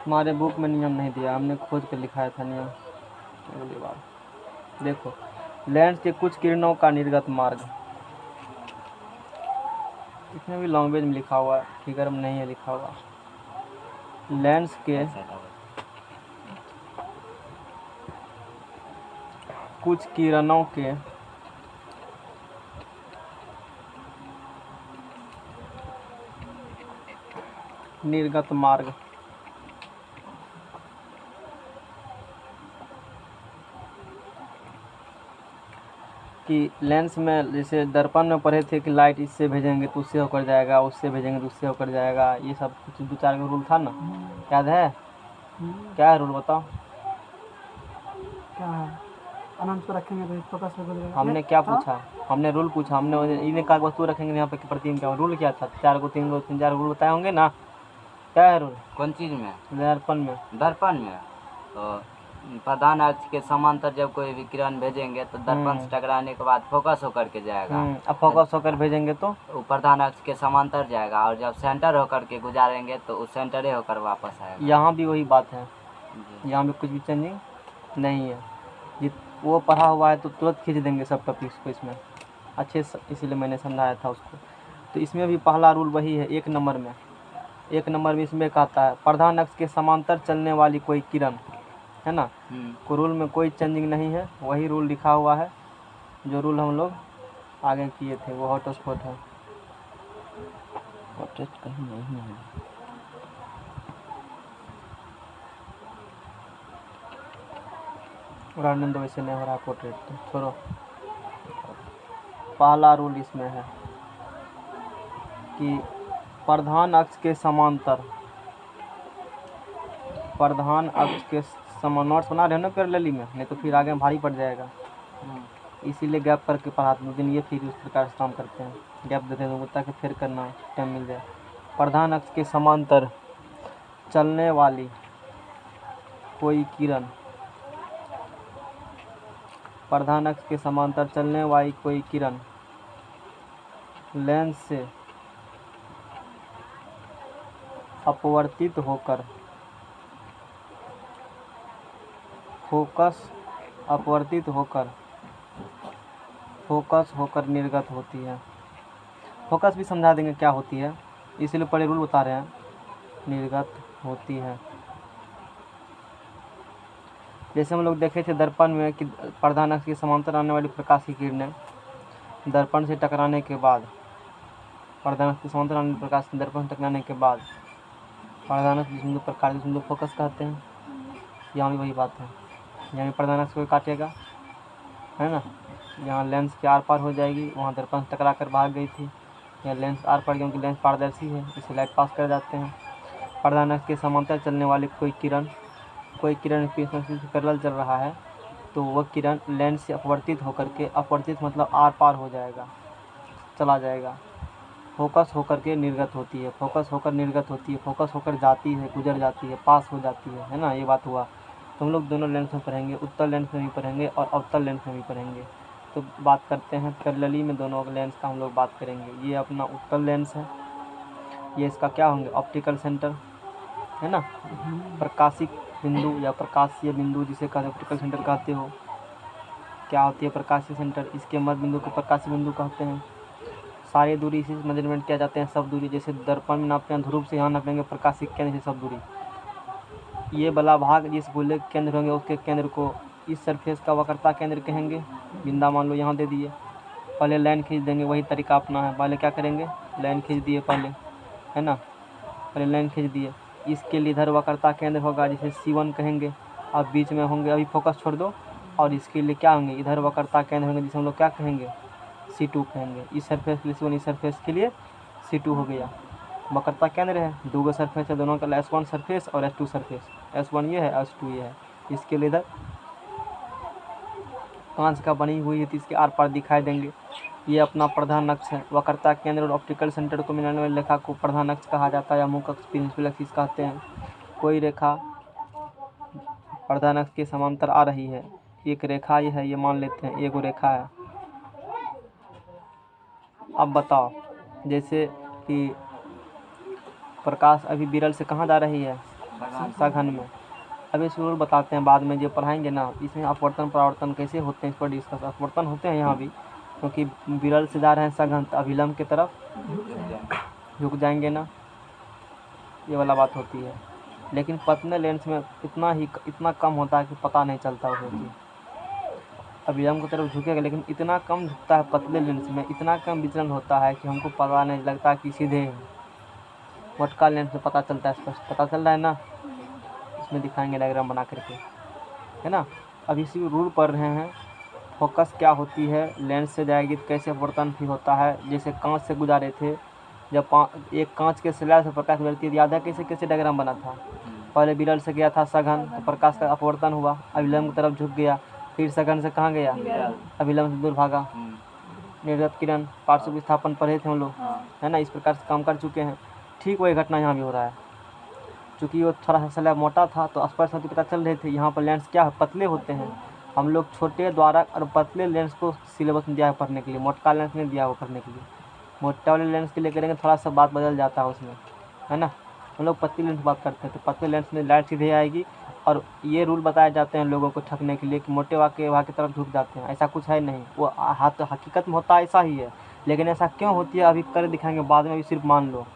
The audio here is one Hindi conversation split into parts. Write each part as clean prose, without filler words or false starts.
हमारे बुक में नियम नहीं दिया, हमने खोज कर लिखाया था नियम। अगली बार देखो, लेंस के कुछ किरणों का निर्गत मार्ग, इसमें भी लैंग्वेज में लिखा हुआ है, फिगर में नहीं है लिखा हुआ। लेंस के कुछ किरणों के निर्गत मार्ग, कि लेंस में जैसे दर्पण में पढ़े थे कि लाइट इससे भेजेंगे तो उससे होकर जाएगा, उससे भेजेंगे तो उससे होकर जाएगा, ये सब कुछ 2-4 रूल था ना, याद है? क्या है रूल बताओ? क्या है? अनंत को रखेंगे तो फोकस हो जाएगा। हमने क्या पूछा? हमने रूल पूछा, हमने इन्हें कहा वस्तु रखेंगे यहाँ पे प्रतिबिंब क्या रूल क्या था? 4 को 3 को 3-4 रूल बताए होंगे ना, क्या है रूल? कौन चीज में? दर्पण में। दर्पण में तो प्रधान अक्ष के समांतर जब कोई विकिरण भेजेंगे तो दर्पण से टकराने के बाद फोकस होकर के जाएगा। अब फोकस होकर भेजेंगे तो वो प्रधान अक्ष के समांतर जाएगा, और जब सेंटर होकर के गुजारेंगे तो उस सेंटरे होकर वापस आएगा। यहाँ भी वही बात है, जी। यहाँ भी कुछ भी चेंजिंग नहीं है। वो पढ़ा हुआ है तो तुरंत खींच देंगे सब टॉपिक्स को इसमें अच्छे से, इसीलिए मैंने समझाया था उसको। तो इसमें भी पहला रूल वही है, 1 नंबर में। 1 नंबर में इसमें कहता है प्रधान अक्ष के समांतर चलने वाली कोई किरण, है ना? को रूल में कोई चेंजिंग नहीं है, वही रूल लिखा हुआ है जो रूल हम लोग आगे किए थे, वो हॉटस्पॉट है। हॉटस्पॉट कहीं नहीं है, रहने दो, वैसे नहीं हो रहा पोर्ट्रेट तो छोड़ो। पहला रूल इसमें है कि प्रधान अक्ष के समांतर, प्रधान अक्ष के नोट्स बना रहे हो ना पैरेलली में, नहीं तो फिर आगे में भारी पड़ जाएगा, इसीलिए गैप करके पढ़ाते हैं। दिन ये फिर उस प्रकार से काम करते हैं, गैप देते हैं ताकि फिर करना टाइम मिल जाए। प्रधान अक्ष के समांतर चलने वाली कोई किरण, प्रधान अक्ष के समांतर चलने वाली कोई किरण लेंस से अपवर्तित होकर फोकस होकर निर्गत होती है। फोकस भी समझा देंगे क्या होती है, इसलिए पहले रूल बता रहे हैं, निर्गत होती है। जैसे हम लोग देखे थे दर्पण में कि प्रधान अक्ष के समांतर आने वाली प्रकाश की किरणें दर्पण से टकराने के बाद, प्रधान अक्ष के समांतर आने वाली प्रकाश दर्पण से टकराने के बाद प्रधान अक्ष बिंदु प्रकाश बिंदु फोकस कहते हैं। यहाँ भी वही बात है, यहाँ प्रधान अक्ष को काटेगा, है ना? यहाँ लेंस के आर पार हो जाएगी, वहाँ दर्पण से टकरा कर भाग गई थी, यहाँ लेंस आर पार, क्योंकि लेंस पारदर्शी है इसे लाइट पास कर जाते हैं। प्रधान अक्ष के समांतर चलने वाली कोई किरण पैरेलल चल रहा है तो वह किरण लेंस से अपवर्तित होकर के, अपवर्तित मतलब आर पार हो जाएगा, चला जाएगा, फोकस होकर के निर्गत होती है, फोकस होकर निर्गत होती है, फोकस होकर जाती है, गुजर जाती है, पास हो जाती है ना? ये बात हुआ। तो हम लोग दोनों लेंस में पढ़ेंगे, उत्तल लेंस में भी पढ़ेंगे और अवतल लेंस में भी पढ़ेंगे। तो बात करते हैं पैरेलली में दोनों लेंस का हम लोग बात करेंगे। ये अपना उत्तल लेंस है, ये इसका क्या होंगे? ऑप्टिकल सेंटर, है ना? प्रकाशिक बिंदु या प्रकाशीय बिंदु जिसे कहते हैं ऑप्टिकल सेंटर कहते हो। क्या होती है प्रकाशीय सेंटर? इसके मध्य बिंदु को प्रकाशीय बिंदु कहते हैं। सारी दूरी इसी से मेजरमेंट किया जाते हैं, सब दूरी, जैसे दर्पण में नापते हैं ध्रुव से, यहाँ नापेंगे प्रकाशिक केंद्र से सब दूरी। ये वाला भाग जिस गोले के केंद्र होंगे उसके केंद्र को इस सरफेस का वक्रता केंद्र कहेंगे। बिंदा मान लो यहाँ दे दिए, पहले लाइन खींच देंगे, वही तरीका अपना है। पहले क्या करेंगे? लाइन खींच दिए पहले, है ना? पहले लाइन खींच दिए, इसके लिए इधर वक्रता केंद्र होगा जिसे C1 कहेंगे, और बीच में होंगे, अभी फोकस छोड़ दो, और इसके लिए क्या होंगे? इधर वक्रता केंद्र होंगे जिसे हम लोग क्या कहेंगे? C2 कहेंगे। इस सरफेस के लिए C1, इस सरफेस के लिए C2 हो गया। वक्रता केंद्र है, 2 सरफेस है, दोनों का S1 सरफेस और S2 सरफेस, S1 ये है, S2 ये है। इसके लिए इधर कांच का बनी हुई है तो इसके आर पार दिखाई देंगे। ये अपना प्रधान अक्ष है। वक्रता केंद्र और ऑप्टिकल सेंटर को मिलाने वाली रेखा को प्रधान अक्ष कहा जाता है या मुख्य अक्ष, प्रिंसिपल एक्सिस कहते हैं। कोई रेखा प्रधान अक्ष के समांतर आ रही है, एक रेखा ये है, ये मान लेते हैं एक रेखा है। अब बताओ, जैसे कि प्रकाश अभी विरल से कहाँ जा रही है? सघन में। अब इस रूल बताते हैं बाद में जो पढ़ाएंगे ना, इसमें अपवर्तन परावर्तन कैसे होते हैं इस पर डिस्कस। अपवर्तन होते हैं यहाँ भी, क्योंकि विरल से जा रहे हैं सघन, तो अभिलंब की तरफ झुक जाएंगे ना, ये वाला बात होती है। लेकिन पतले लेंस में इतना कम होता है कि पता नहीं चलता उसे कि अभिलंब की तरफ झुकेगा, लेकिन इतना कम झुकता है पतले लेंस में, इतना कम विचलन होता है कि हमको पता नहीं लगता कि सीधे है। मोटका लेंस में पता चलता है, स्पष्ट पता चल रहा है ना, इसमें दिखाएंगे डायग्राम बना करके, है ना। अब इसी रूल पढ़ रहे हैं, फोकस क्या होती है, लेंस से जाएगी तो कैसे अपवर्तन भी होता है। जैसे कांच से गुजारे थे, जब एक कांच के स्लैब से प्रकाश गुजरती है, याद है कैसे कैसे डायग्राम बना था। पहले विरल से गया था सघन, तो प्रकाश का अपवर्तन हुआ, अभिलंब की तरफ झुक गया, फिर सघन से कहाँ गया, अभिलंब से दूर भागा। निर्गत किरण पार्श्व विस्थापन पढ़े थे हम लोग, है ना, इस प्रकार से काम कर चुके हैं। ठीक वही घटना यहाँ भी हो रहा है। चूँकि वो थोड़ा सा स्लैब मोटा था तो स्पर्श होती पता चल रहे थे। यहाँ पर लेंस क्या पतले होते हैं, हम लोग छोटे द्वारक और पतले लेंस को सिलेबस में दिया है पढ़ने के लिए, मोटका लेंस नहीं दिया हुआ पढ़ने के लिए। मोटा वाले लेंस के लिए करेंगे थोड़ा सा बात बदल जाता है उसमें, है ना। हम लोग पतले लेंस बात करते हैं, तो पतले लेंस में लाइट सीधे आएगी, और ये रूल बताए जाते हैं लोगों को ठगने के लिए कि मोटे वहाँ की तरफ झुक जाते हैं। ऐसा कुछ है नहीं, वो हकीकत में होता ऐसा ही है, लेकिन ऐसा क्यों होती है अभी कर दिखाएंगे, बाद में भी सिर्फ मान लो।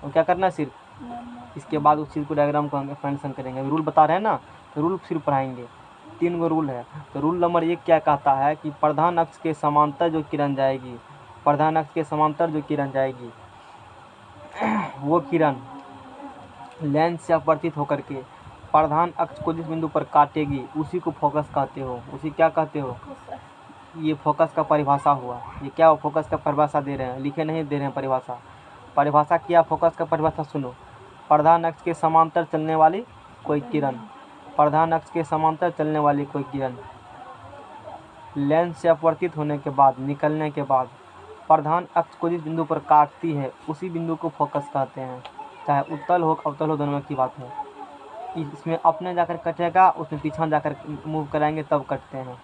और क्या करना है, सिर्फ इसके बाद उस चीज़ को डायग्राम को हम एक्सपेंशन करेंगे। रूल बता रहे हैं ना, तो रूल सिर्फ पढ़ाएंगे। 3 गो रूल है। तो रूल नंबर 1 क्या कहता है कि प्रधान अक्ष के समांतर जो किरण जाएगी, प्रधान अक्ष के समांतर जो किरण जाएगी, वो किरण लेंस से अपवर्तित होकर के प्रधान अक्ष को जिस बिंदु पर काटेगी उसी को फोकस कहते हो। उसी क्या कहते हो, ये फोकस का परिभाषा हुआ। ये क्या फोकस का परिभाषा दे रहे हैं, लिखे नहीं दे रहे हैं परिभाषा। परिभाषा क्या फोकस का परिभाषा सुनो, प्रधान अक्ष के समांतर चलने वाली कोई किरण, प्रधान अक्ष के समांतर चलने वाली कोई किरण लेंस से अपवर्तित होने के बाद, निकलने के बाद प्रधान अक्ष को जिस बिंदु पर काटती है उसी बिंदु को फोकस कहते हैं। चाहे उत्तल हो अवतल हो, दोनों की बात है। इसमें अपने जाकर कटेगा, उसमें पीछे जाकर मूव कराएंगे तब कटते हैं।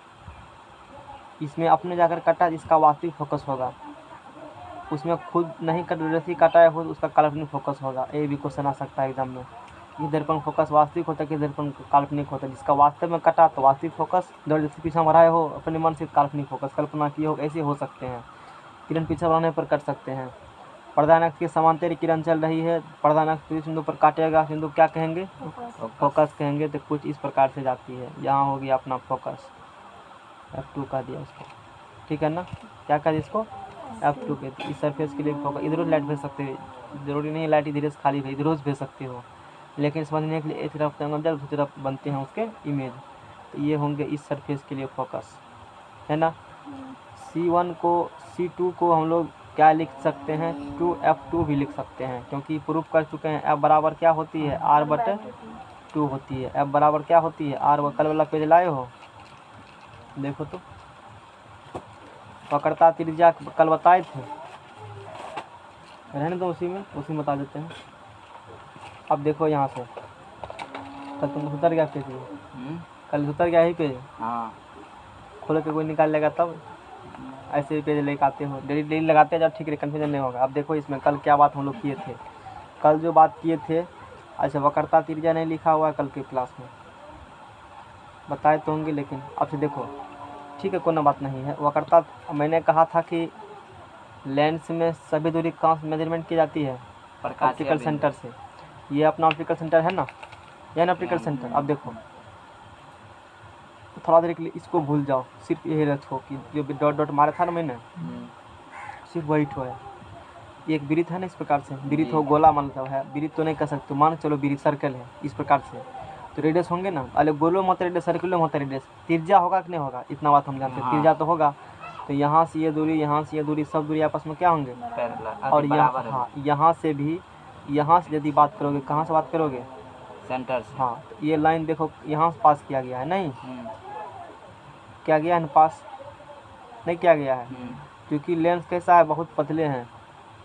इसमें अपने जाकर कटा जिसका वास्तविक फोकस होगा, उसमें खुद नहीं कट रसी कटाया हो उसका काल्पनिक फोकस होगा। ये भी क्वेश्चन आ सकता है एग्जाम में, कि दर्पण फोकस वास्तविक होता है कि दर्पण काल्पनिक होता है। जिसका वास्तव में कटा तो वास्तविक फोकस, जो जैसे पीछा बढ़ाए हो अपने मन से काल्पनिक फोकस, कल्पना की हो, ऐसे हो सकते हैं। किरण पीछे बढ़ाने पर कट सकते हैं। प्रधान अक्ष के समांतर किरण चल रही है, प्रधान अक्ष जिस बिंदु पर काटेगा बिंदु क्या कहेंगे, फोकस कहेंगे। तो कुछ इस प्रकार से जाती है। यहाँ हो गया अपना फोकस, F2 का दिया इसको, ठीक है ना। क्या कहा इसको, F2 के। इस सरफेस के लिए फोकस, इधर लाइट भेज सकते हो, जरूरी नहीं लाइट इधर से खाली भेज, इधर भेज सकते हो, लेकिन समझने के लिए एक तरफ दूसरी तरफ बनते हैं उसके इमेज। तो ये होंगे इस सरफेस के लिए फोकस, है ना। C1 को C2 को हम लोग क्या लिख सकते हैं, 2F2 भी लिख सकते हैं, क्योंकि प्रूफ कर चुके हैं F बराबर क्या होती है, R/2 होती है। F बराबर क्या होती है, R। कल वाला पेज लाए हो, देखो तो, वक्रता त्रिज्या कल बताए थे, रहने दो उसी में बता देते हैं। अब देखो यहाँ से, कल तुम उतर गया पेज, कल उतर गया ही पेज, हाँ खोल के कोई निकाल लेगा तब। ऐसे ही पेज लेकर आते हो, डेली लगाते हैं जब, ठीक है, कन्फ्यूजन नहीं होगा। अब देखो इसमें कल क्या बात हम लोग किए थे, कल जो बात किए थे, अच्छा वक्रता त्रिज्या नहीं लिखा हुआ है कल के क्लास में, बताए तो होंगे, लेकिन अब से देखो, ठीक है, कोई बात नहीं है। वक्रता मैंने कहा था कि लेंस में सभी दूरी कहाँ से मेजरमेंट की जाती है, ऑप्टिकल सेंटर से। ये अपना ऑप्टिकल सेंटर है ना, यह ना ऑप्टिकल सेंटर। अब देखो थोड़ा देर के लिए इसको भूल जाओ, सिर्फ यही रखो कि जो डॉट डॉट मारा था ना मैंने, सिर्फ वही ठो है। एक वृत्त है ना, इस प्रकार से वृत्त हो, गोला मतलब है, वृत्त तो नहीं कह सकते, मान चलो वृत्त सर्कल है इस प्रकार से, तो रेडियस होंगे ना, अरे गोलो मत रेडियस, सर्कुलर मत रेडियस, त्रिज्या होगा कि नहीं होगा, इतना बात हम जानते हैं, त्रिज्या तो होगा। तो यहाँ से ये दूरी, यहाँ से ये दूरी, सब दूरी आपस में क्या होंगे, और यहाँ, हाँ, यहाँ से भी, यहाँ से यदि बात करोगे, कहाँ से बात करोगे, सेंटर से। हाँ, तो ये लाइन देखो यहाँ से पास किया गया है, नहीं क्या गया है, पास नहीं किया गया है, क्योंकि लेंस कैसा है, बहुत पतले हैं।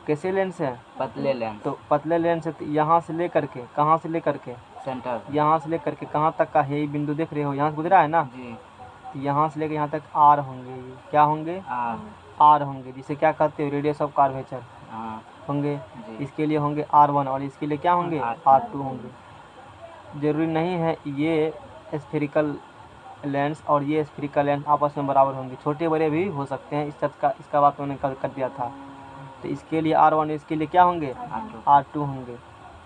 कैसे लेंस है, पतले लेंस, तो पतले लेंस है, तो यहाँ से लेकर के, कहाँ से लेकर के, सेंटर, यहाँ से लेकर के कहाँ तक का है, ये बिंदु देख रहे हो, यहाँ से गुजरा है ना जी, तो यहाँ से लेकर यहाँ तक R होंगे। ये क्या होंगे, R होंगे, जिसे क्या कहते हो, रेडियस ऑफ कर्वेचर होंगे। इसके लिए होंगे R1 और इसके लिए क्या होंगे, R2 होंगे। ज़रूरी नहीं है ये स्फेरिकल लेंस और ये स्फेरिकल लेंस आपस में बराबर होंगे, छोटे बड़े भी हो सकते हैं। इसका बात मैंने कर दिया था। तो इसके लिए R1, इसके लिए क्या होंगे, R2 होंगे।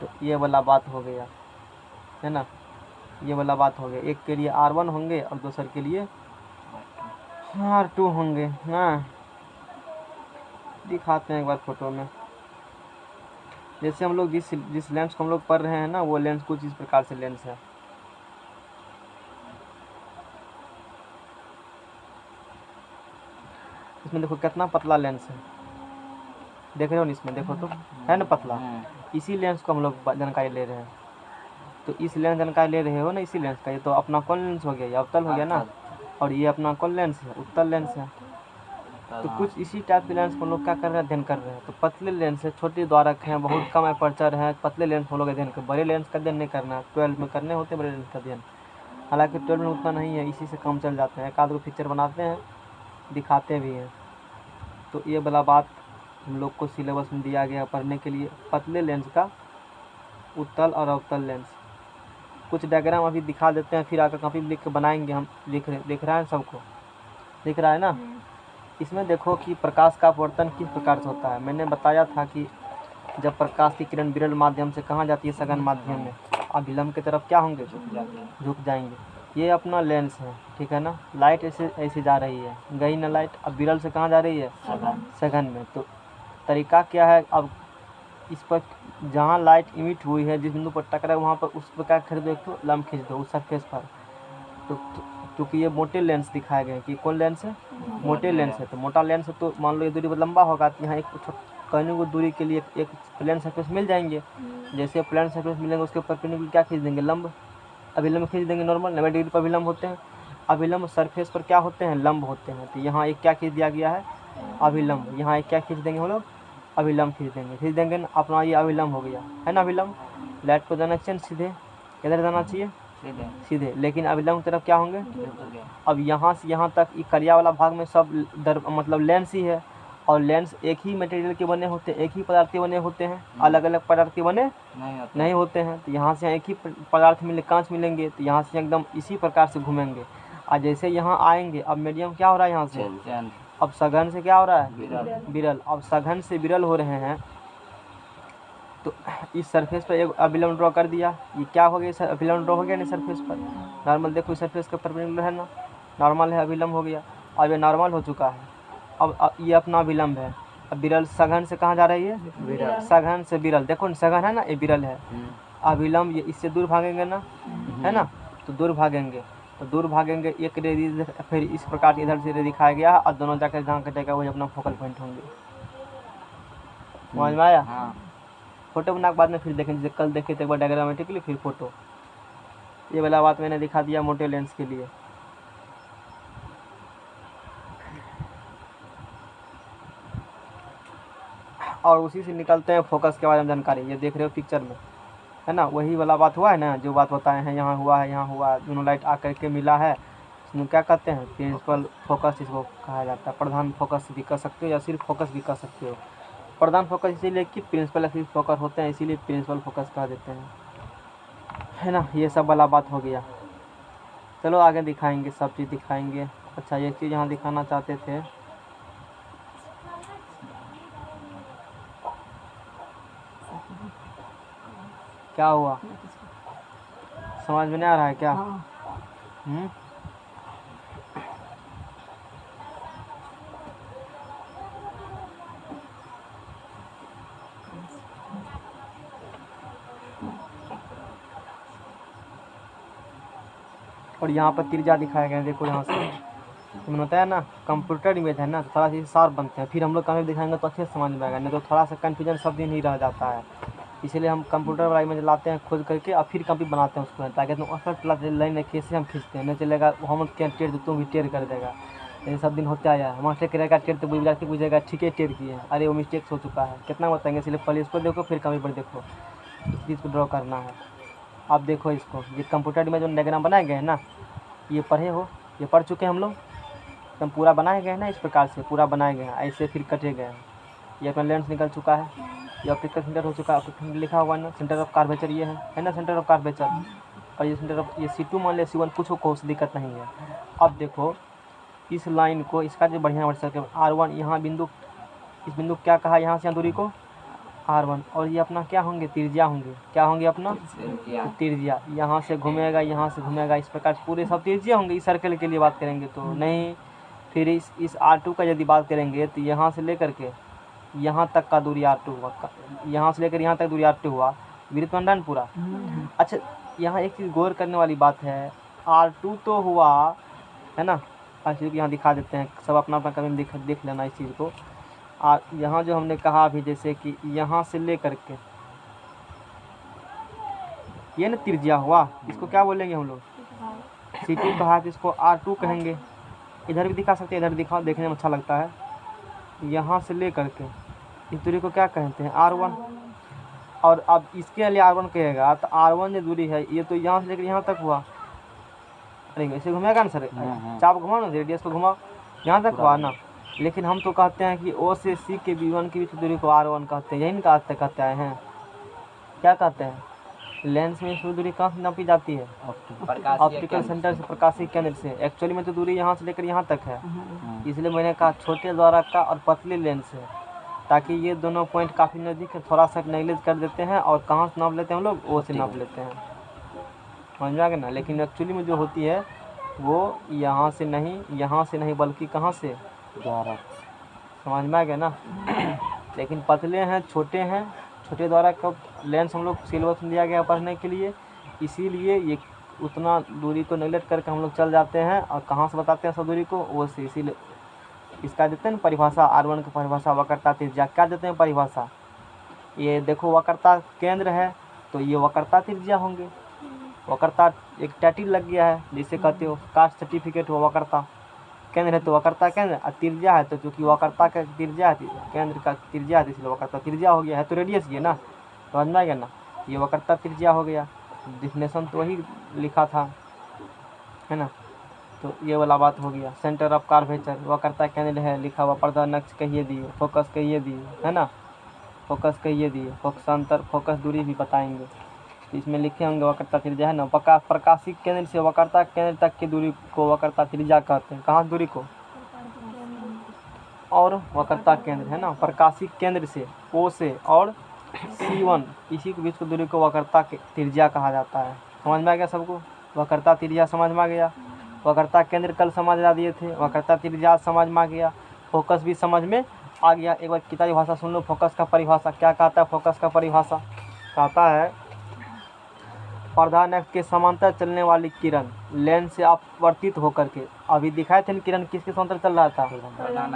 तो ये वाला बात हो गया, है ना, ये वाला बात हो गया। एक के लिए R1 होंगे और दूसर के लिए R2 होंगे ना। दिखाते हैं एक बार फोटो में। जैसे हम लोग जिस लेंस को हम लोग पढ़ रहे हैं ना, वो लेंस कुछ इस प्रकार से लेंस है। इसमें देखो कितना पतला लेंस है, देख रहे हो ना, इसमें देखो तो है ना पतला। इसी लेंस को हम लोग जानकारी ले रहे हैं। तो इस लेंस जानकारी ले रहे हो ना, इसी लेंस का। ये तो अपना कौन लेंस हो गया, ये अवतल हो गया ना। और ये अपना कौन लेंस है, उत्तल लेंस है। तो कुछ इसी टाइप के लेंस को हम लोग क्या कर रहे हैं, अध्ययन कर रहे हैं। तो पतले लेंस है, छोटे द्वारक हैं, बहुत कम अपर्चर है, पतले लेंस हम लोग अध्ययन कर। बड़े लेंस का अध्ययन नहीं करना है, 12 में करने होते बड़े लेंस का अध्ययन। हालांकि 12 में उतना नहीं है, इसी से कम चल जाते हैं। एक आध को पिक्चर बनाते हैं, दिखाते भी हैं। तो ये वाला बात हम लोग को सिलेबस में दिया गया पढ़ने के लिए, पतले लेंस का उत्तल और अवतल लेंस। कुछ डायग्राम अभी दिखा देते हैं, फिर आकर कॉपी में लिख के बनाएंगे हम। दिख रहा है सबको, दिख रहा है ना। इसमें देखो कि प्रकाश का अपवर्तन किस प्रकार से होता है। मैंने बताया था कि जब प्रकाश की किरण विरल माध्यम से कहाँ जाती है, सघन माध्यम में, अभिलंब की तरफ क्या होंगे, झुक जाएंगे। ये अपना लेंस है, ठीक है ना। लाइट ऐसे जा रही है, गई ना लाइट। अब विरल से कहाँ जा रही है, सघन में। तो तरीका क्या है, अब इस पर जहाँ लाइट इमिट हुई है, जिस बिंदु पर टकरा वहाँ पर उस पर क्या खरीदो, एक तो लंब खींच दो उस सरफेस पर। तो क्योंकि ये मोटे लेंस दिखाए गए हैं कि कौन लेंस है, मोटे लेंस है। तो मोटा लेंस है तो मान लो ये दूरी बहुत लंबा होगा, तो यहाँ एक कहने को दूरी के लिए एक प्लेन सरफेस मिल जाएंगे। जैसे प्लेन सरफेस मिलेंगे उसके परपेंडिकुलर क्या खींच देंगे, लंब, अभिलंब खींच देंगे। नॉर्मल 90 डिग्री पर अभिलंब होते हैं, अभिलंब सरफेस पर क्या होते हैं, लंब होते हैं। तो यहाँ एक क्या खींच दिया गया है, अभिलंब। यहाँ एक क्या खींच देंगे हम लोग, अभिलंब खींच देंगे ना। अपना ये अभिलंब हो गया, है ना अभिलंब। लाइट को जाना चाहिए सीधे, इधर जाना चाहिए सीधे, लेकिन अभिलंब की तरफ क्या होंगे। अब यहाँ से यहाँ तक ये करिया वाला भाग में सब मतलब लेंस ही है। और लेंस एक ही मटेरियल के बने होते हैं, एक ही पदार्थ के बने होते हैं, अलग अलग पदार्थ के बने नहीं होते हैं। तो यहाँ से एक ही पदार्थ मिले, कांच मिलेंगे, तो यहाँ से एकदम इसी प्रकार से घूमेंगे। और जैसे यहाँ आएंगे, अब मीडियम क्या हो रहा है यहाँ से, अब सघन से क्या हो रहा है, विरल। अब सघन से विरल हो रहे हैं, तो इस सरफेस पर एक अभिलंब ड्रॉ कर दिया। ये क्या हो गया, अभिलंब ड्रॉ हो गया नहीं सरफेस पर। नॉर्मल देखो सरफेस का परपेंडिकुलर है ना, नॉर्मल है, अभिलंब हो गया। अब ये नॉर्मल हो चुका है। अब ये अपना अभिलंब है। अब विरल सघन से कहाँ जा रही है, विरल। सघन से विरल, देखो न सघन है ना, ये विरल है। अभिलंब ये इससे दूर भागेंगे ना, है ना। तो दूर भागेंगे, तो दूर भागेंगे, एक रे फिर इस प्रकार इधर से रे दिखाया गया, और दोनों जाकर जहाँ कटेगा वही अपना फोकल पॉइंट होंगे। समझ में आया। फोटो बना के बाद में फिर देखें, जैसे कल देखे थे एक बार डायग्रामेटिकली, फिर फोटो। ये वाला बात मैंने दिखा दिया मोटे लेंस के लिए। और उसी से निकलते हैं फोकस के बारे में जानकारी। ये देख रहे हो पिक्चर में, है ना, वही वाला बात हुआ है ना, जो बात बताए हैं, यहाँ हुआ है, यहाँ हुआ, दोनों लाइट आकर के मिला है। इसमें क्या कहते हैं, प्रिंसिपल फोकस इसको कहा जाता है। प्रधान फोकस भी कर सकते हो या सिर्फ फोकस भी कर सकते हो। प्रधान फोकस इसीलिए कि प्रिंसिपल एक्सिस फोकस होते हैं, इसीलिए प्रिंसिपल फोकस कह देते हैं, है ना। ये सब वाला बात हो गया। चलो आगे दिखाएंगे, सब चीज़ दिखाएंगे। अच्छा, ये चीज़ यहाँ दिखाना चाहते थे, क्या हुआ, समझ में नहीं आ रहा है क्या। और यहाँ पर त्रिज्या दिखाया गया है, देखो यहाँ से मैंने बताया ना, कंप्यूटर इमेज है ना, तो थोड़ा सा शार्प बनते हैं। फिर हम लोग कभी दिखाएंगे तो अच्छे से समझ में आएगा, नहीं तो थोड़ा सा कन्फ्यूजन सब दिन ही रह जाता है। इसीलिए हम कंप्यूटर वाला इमेज लाते हैं खोज करके, और फिर कभी बनाते हैं उसको, ताकि तुम असर लाइन है कैसे हम खींचते हैं। नहीं चलेगा हम क्या टेर दो, तुम भी टेर कर देगा। ये सब दिन होते आया है। मास्टर करेगा टेर तो विद्यार्थी पूछेगा ठीक है टेर किए हैं, अरे वो मिस्टेक हो चुका है, कितना बताएंगे। इसलिए पहले इसको देखो, फिर कभी पर देखो, इस चीज़ को ड्रॉ करना है। आप देखो इसको, ये कंप्यूटर में जो डायग्राम बनाए गए हैं ना, ये पढ़े हो, ये पढ़ चुके हैं हम लोग। एकदम पूरा बनाए गए हैं ना, इस प्रकार से पूरा बनाए गए हैं, ऐसे फिर कटे गए हैं। ये अपना लेंस निकल चुका है, ये ऑप्टिकल सेंटर हो चुका है। ऑप्टिकल लिखा हुआ है ना, सेंटर ऑफ कर्वेचर ये है ना, सेंटर ऑफ कर्वेचर। और ये सेंटर ऑफ ये C2 मान लिया C1, कुछ को दिक्कत नहीं है। अब देखो इस लाइन को, इसका जो बढ़िया वर्ड सर्कल R1, यहाँ बिंदु, इस बिंदु क्या कहा यहाँ से यहाँ दूरी को R1, और ये अपना क्या होंगे, त्रिज्या होंगे, क्या होंगे अपना त्रिज्या। त्रिज्या। यहाँ से घूमेगा, यहाँ से घूमेगा, इस प्रकार पूरे सब त्रिज्या होंगे। इस सर्कल के लिए बात करेंगे तो नहीं। फिर इस R2 का यदि बात करेंगे तो यहाँ से लेकर के यहाँ तक का दूरी R2 हुआ, यहाँ से लेकर यहाँ तक दूरी R2 हुआ, वृत्तखंड पूरा। अच्छा यहाँ एक चीज़ गौर करने वाली बात है, R2 तो हुआ है ना, चीज़ यहाँ दिखा देते हैं, सब अपना अपना कभी देख लेना इस चीज़ को। यहाँ जो हमने कहा अभी, जैसे कि यहाँ से ले करके ये ना त्रिज्या हुआ, इसको क्या बोलेंगे हम लोग, C2 कहा तो इसको R2 कहेंगे। इधर भी दिखा सकते हैं, इधर दिखाओ, देखने में अच्छा लगता है। यहाँ से ले करके इस दूरी को क्या कहते हैं, R1। और अब इसके लिए R1 कहेगा तो R1 जो दूरी है ये तो यहाँ से लेकर यहाँ तक हुआ। अरे ऐसे घुमेगा ना सर, चाप घुमाओ ना, रेडियस को घुमाओ, यहाँ तक हुआ ना। लेकिन हम तो कहते हैं कि O से C के B1 के बीच की दूरी को R1 कहते हैं, यही ना कहते हैं, क्या कहते हैं, लेंस में इसकी दूरी कहाँ से नापी जाती है, ऑप्टिकल सेंटर से, प्रकाशीय केंद्र से। एक्चुअली में तो दूरी यहाँ से लेकर यहाँ तक है, इसलिए मैंने कहा छोटे द्वारक का और पतले लेंस है, ताकि ये दोनों पॉइंट काफ़ी नज़दीक है, थोड़ा सा नेगलेक्ट कर देते हैं और कहाँ से नाप लेते हैं हम लोग, O से नाप लेते हैं, समझ में आ गया ना। लेकिन एक्चुअली में जो होती है वो यहाँ से नहीं बल्कि कहाँ से, द्वारक, समझ में आ गया ना। लेकिन पतले हैं, छोटे द्वारक का लेंस हम लोग सिलेबस में दिया गया पढ़ने के लिए, इसीलिए ये उतना दूरी को नेगलेक्ट करके हम लोग चल जाते हैं और कहाँ से बताते हैं सब दूरी को, वो से। इसीलिए इसका देते हैं परिभाषा, R1 की परिभाषा, वक्रता त्रिज्या क्या देते हैं परिभाषा। ये देखो वक्रता केंद्र है तो ये वक्रता त्रिज्या होंगे। वक्रता एक टाइटल लग गया है, जिसे कहते हो कास्ट सर्टिफिकेट हो, वक्रता केंद्र है तो वक्रता केंद्र, और त्रिज्या है तो चूँकि वक्रता का त्रिज्या है, केंद्र का त्रिज्या है, इसलिए वक्रता त्रिज्या हो गया है, तो रेडियस ये ना, समझ में आ गया ना, ये वक्रता त्रिज्या हो गया। डिफिनेशन तो वही लिखा था, है ना, तो ये वाला बात हो गया। सेंटर ऑफ कर्वेचर, वक्रता केंद्र है लिखा हुआ, प्रधान अक्ष कहिए दिए, फोकस कहिए दिए, है ना, फोकस कहिए दिए, फोकस अंतर, फोकस दूरी भी बताएंगे, इसमें लिखे होंगे वक्रता त्रिज्या, है ना। प्रकाशिक केंद्र से वक्रता केंद्र तक की दूरी को वक्रता त्रिज्या कहते हैं, कहाँ दूरी को, और वक्रता केंद्र, है ना, प्रकाशिक केंद्र से O से और C1 इसी के बीच की दूरी को वक्रता त्रिज्या कहा जाता है। समझ में आ गया सबको, वक्रता त्रिज्या समझ में आ गया, वक्रता केंद्र कल समझ आ दिए थे, वक्रता त्रिज्या समझ में आ गया, फोकस भी समझ में आ गया। एक बार किताबी भाषा सुन लो, फोकस का परिभाषा क्या कहता है। फोकस का परिभाषा कहता है प्रधान अक्ष के समांतर चलने वाली किरण लेंस से अपवर्तित होकर के, अभी दिखाए थे ना किरण किसके समांतर चल रहा था,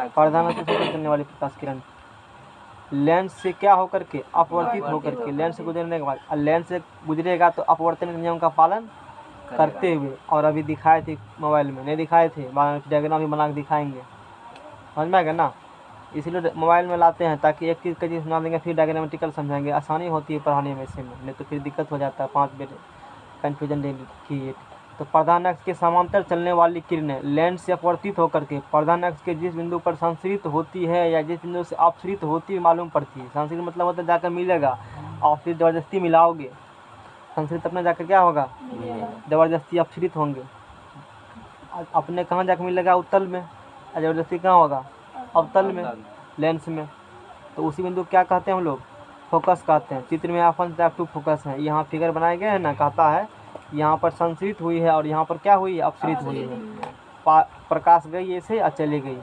प्रधान अक्ष से चलने वाली प्रकाश किरण लेंस से क्या होकर के, अपवर्तित होकर के, लेंस से गुजरने के बाद, लेंस से गुजरेगा तो अपवर्तन के नियम का पालन करते हुए। और अभी दिखाए थे मोबाइल में, नहीं दिखाए थे, डायग्राम भी बना के दिखाएंगे, समझ में आ गया ना। इसलिए मोबाइल में लाते हैं ताकि एक चीज़ का चीज़ सुना देंगे, फिर डायग्रामेटिकल समझाएंगे, आसानी होती है पढ़ाने में से में, नहीं तो फिर दिक्कत हो जाता है, 5 बेर कन्फ्यूजन क्रिएट। तो प्रधान अक्ष के समांतर चलने वाली किरणें लेंस से अपवर्तित होकर के प्रधान अक्ष के जिस बिंदु पर संश्रित होती है या जिस बिंदु से अपसरित होती मालूम पड़ती है, संश्रित मतलब होता है जाकर मिलेगा, और फिर ज़बरदस्ती मिलाओगे, संश्रित अपने जाकर क्या होगा, ज़बरदस्ती अपसरित होंगे, अपने कहाँ जाकर मिलेगा, उत्तल में, और ज़बरदस्ती कहाँ होगा, अवतल में, लेंस में। तो उसी बिंदु क्या कहते हैं हम लोग, फोकस कहते हैं। चित्र में F1 फोकस है, यहाँ फिगर बनाए गए हैं ना, कहता है यहाँ पर संश्रित हुई है और यहाँ पर क्या हुई है, अपसरित हुई है, प्रकाश गई ऐसे और चली गई,